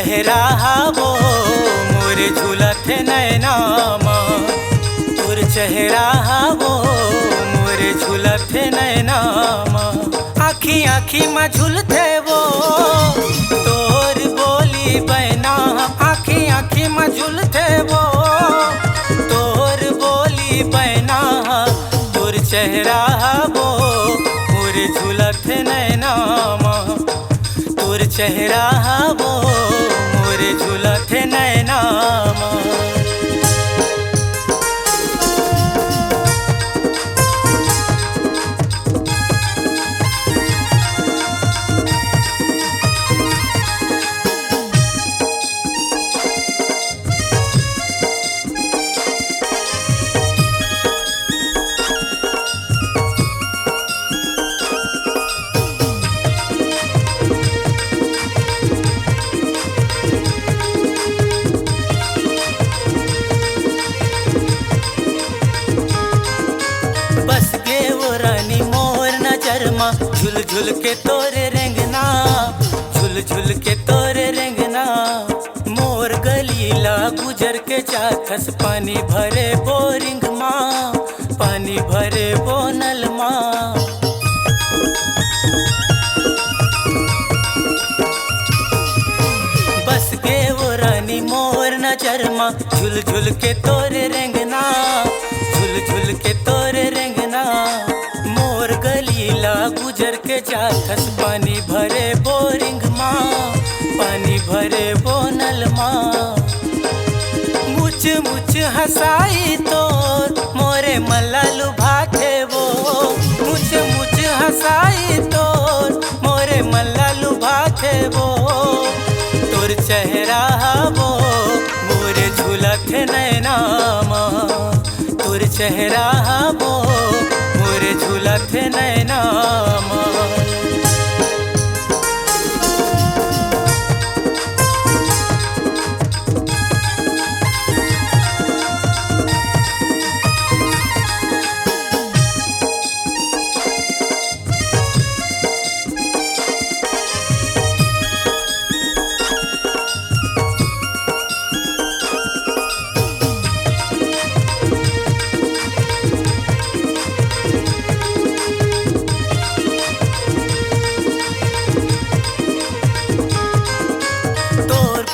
चेहरा वो मोर झूलत नैनामा, तोर चेहरा वो मोर झूलत नैनामा। आँखी आँखी में झूलते वो तोर बोली बैना, आँखी आँखी में झूलते वो तोर बोली बैना। तोर चेहरा वो मोर झूलत नैनामा, तोर चेहरा वो मोर झूलत नैनामा। बस गे वो रानी मोर नजर मा, झुल झुल के तोरे रेंगना, झुल झुल के तोरे रेंगना। मोर गलीला गुजर के जाथस, पानी भरे बोरिंग माँ, पानी भरे बोनल माँ। बस गे वो रानी मोर नजर मा, झुल झुल के तोरे रेंगना, झुल झुल के तोरे रेंगना। मोर गलीला गुजर के जाथस, पानी भरे बोरिंग माँ, पानी भरे बोनल माँ। मुझ मुझ हंसाई तोर मोरे मल्ला लुभाते वो, मुझ मुझ हंसाई तोर मोरे मल्ला लुभाते वो। तोर चेहरा वो मोरे झूलत नैनामा, तोर चेहरा वो मोरे झूलत नैनामा।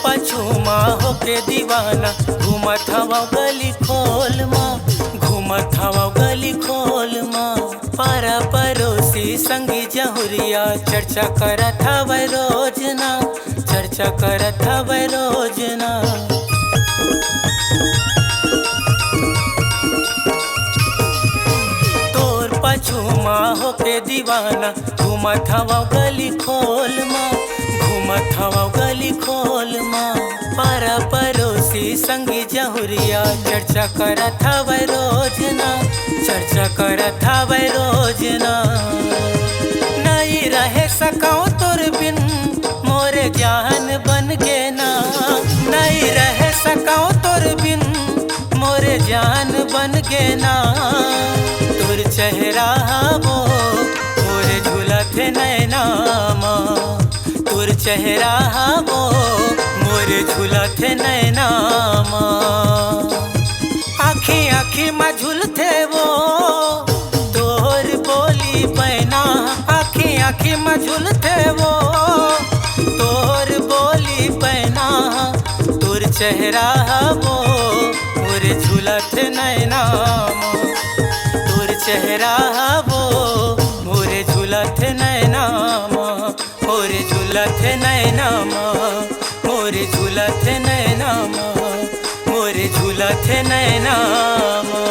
पछुमा होके दीवाना, घूमत हवा गली खोल माँ, घूमत हवा गली खोल माँ। पारा पड़ोसी संगी जहुरिया, चर्चा करत हवा रोजना, चर्चा करत हवा रोजना। तोर पछुमा होके दीवाना, घूमत हवा गली खोल माँ, घूमत हवा गली खोल माँ। पारा पड़ोसी संगी जहुरिया, चर्चा करत हवा रोजना, चर्चा करत हवा रोजना। नहीं रहे सकाऊं तोर बिन मोरे जान बन के ना, नहीं रहे सकाऊं तोर बिन मोरे जान बन के ना। तोर चेहरा वो मोरे झूलत नैनामा, तोर चेहरा वो मोर झूलत नैनामा। आँखी आँखी में झूलते वो तोर बोली बैना, आँखी आँखी में झूलते वो तोर बोली बैना। तोर चेहरा वो मोर झूलत नैनामा, तोर चेहरा वो मोर झूलत नैनामा, मोर झूलत नैनामा, मोर झूलत नैनामा, मोर झूलत नैनामा।